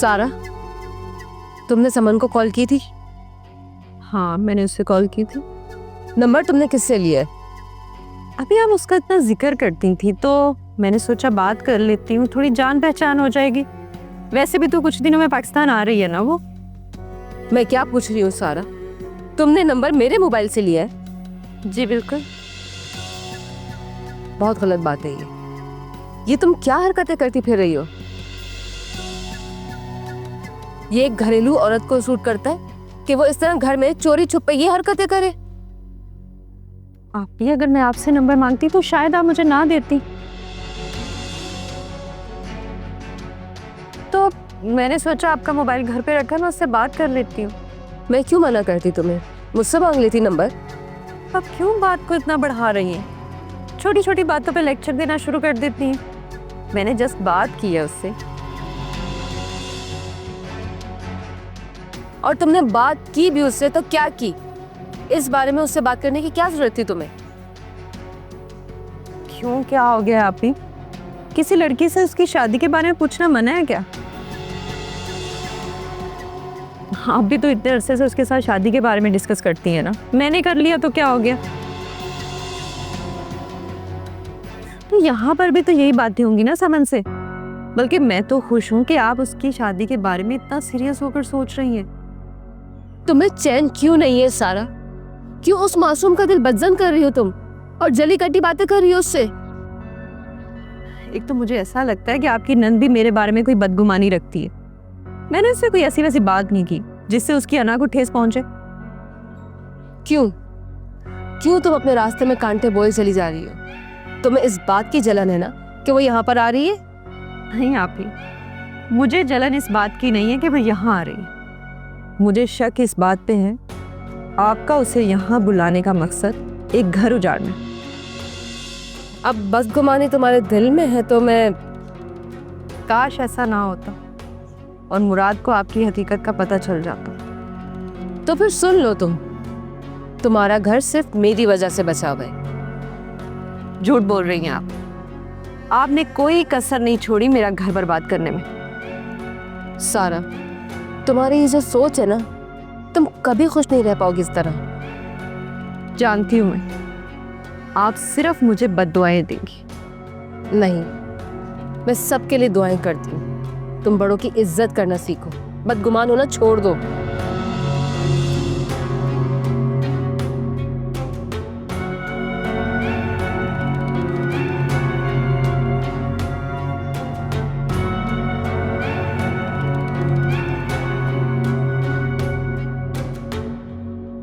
सारा, तुमने समन को कॉल की थी? हाँ, मैंने उससे कॉल की थी। नंबर तुमने किससे लिया है? अभी आप उसका इतना जिक्र करती थी तो मैंने सोचा बात कर लेती हूँ, थोड़ी जान पहचान हो जाएगी। वैसे भी तो कुछ दिनों में पाकिस्तान आ रही है ना वो। मैं क्या पूछ रही हूँ सारा, तुमने नंबर मेरे मोबाइल से लिया है? जी बिल्कुल। बहुत गलत बात है ये तुम क्या हरकतें करती फिर रही हो? ये एक घरेलू औरत को सूट करता है कि वो इस तरह घर में चोरी छुपे ये हरकतें करे? आप ही अगर मैं आपसे नंबर मांगती तो शायद आप मुझे ना देती। तो मैंने सोचा आपका मोबाइल घर पे रखा, मैं उससे बात कर लेती हूँ। मैं क्यों मना करती तुम्हें? मुझसे मांग लेती नंबर। अब क्यों बात को इतना बढ़ा रही हैं? छोटी छोटी बातों पे लेक्चर देना शुरू कर देती हैं। मैंने जस्ट बात की है उससे। और तुमने बात की भी उससे तो क्या की? इस बारे में उससे बात करने की क्या जरूरत थी तुम्हें? क्यों, क्या हो गया आप ही? किसी लड़की से उसकी शादी के बारे में पूछना मना है क्या? आप भी तो इतने अरसे से उसके साथ शादी के बारे में डिस्कस करती हैं ना। मैंने कर लिया तो क्या हो गया? तो यहाँ पर भी तो यही बातें होंगी ना समन से। बल्कि मैं तो खुश हूँ कि आप उसकी शादी के बारे में इतना सीरियस होकर सोच रही हैं। तुम्हें चैन क्यों नहीं है सारा? क्यों उस मासूम का दिल बदजन कर रही हो तुम और जली कटी बातें कर रही हो उससे? एक तो मुझे ऐसा लगता है कि आपकी नंद भी मेरे बारे में कोई बदगुमानी रखती है। मैंने उससे कोई ऐसी वैसी बात नहीं की जिससे उसकी अना को ठेस पहुंचे। क्यों क्यों तुम अपने रास्ते में कांटे बोए चली जा रही हो? तुम्हें इस बात की जलन है ना कि वो यहाँ पर आ रही है? नहीं आप ही, मुझे जलन इस बात की नहीं है कि वो यहाँ आ रही है। मुझे शक इस बात पे है आपका उसे यहाँ बुलाने का मकसद एक घर उजाड़ना। अब बदगुमानी तुम्हारे दिल में है तो मैं... काश ऐसा ना होता और मुराद को आपकी हकीकत का पता चल जाता। तो फिर सुन लो, तुम्हारा घर सिर्फ मेरी वजह से बचा हुआ है। झूठ बोल रही हैं आप। आपने कोई कसर नहीं छोड़ी मेरा घर बर्बाद करने में। सारा, तुम्हारी ये जो सोच है ना, तुम कभी खुश नहीं रह पाओगी इस तरह। जानती हूँ मैं, आप सिर्फ मुझे बद्दुआएं देंगी। नहीं, मैं सबके लिए दुआएं करती हूँ। तुम बड़ों की इज्जत करना सीखो, बदगुमान होना छोड़ दो।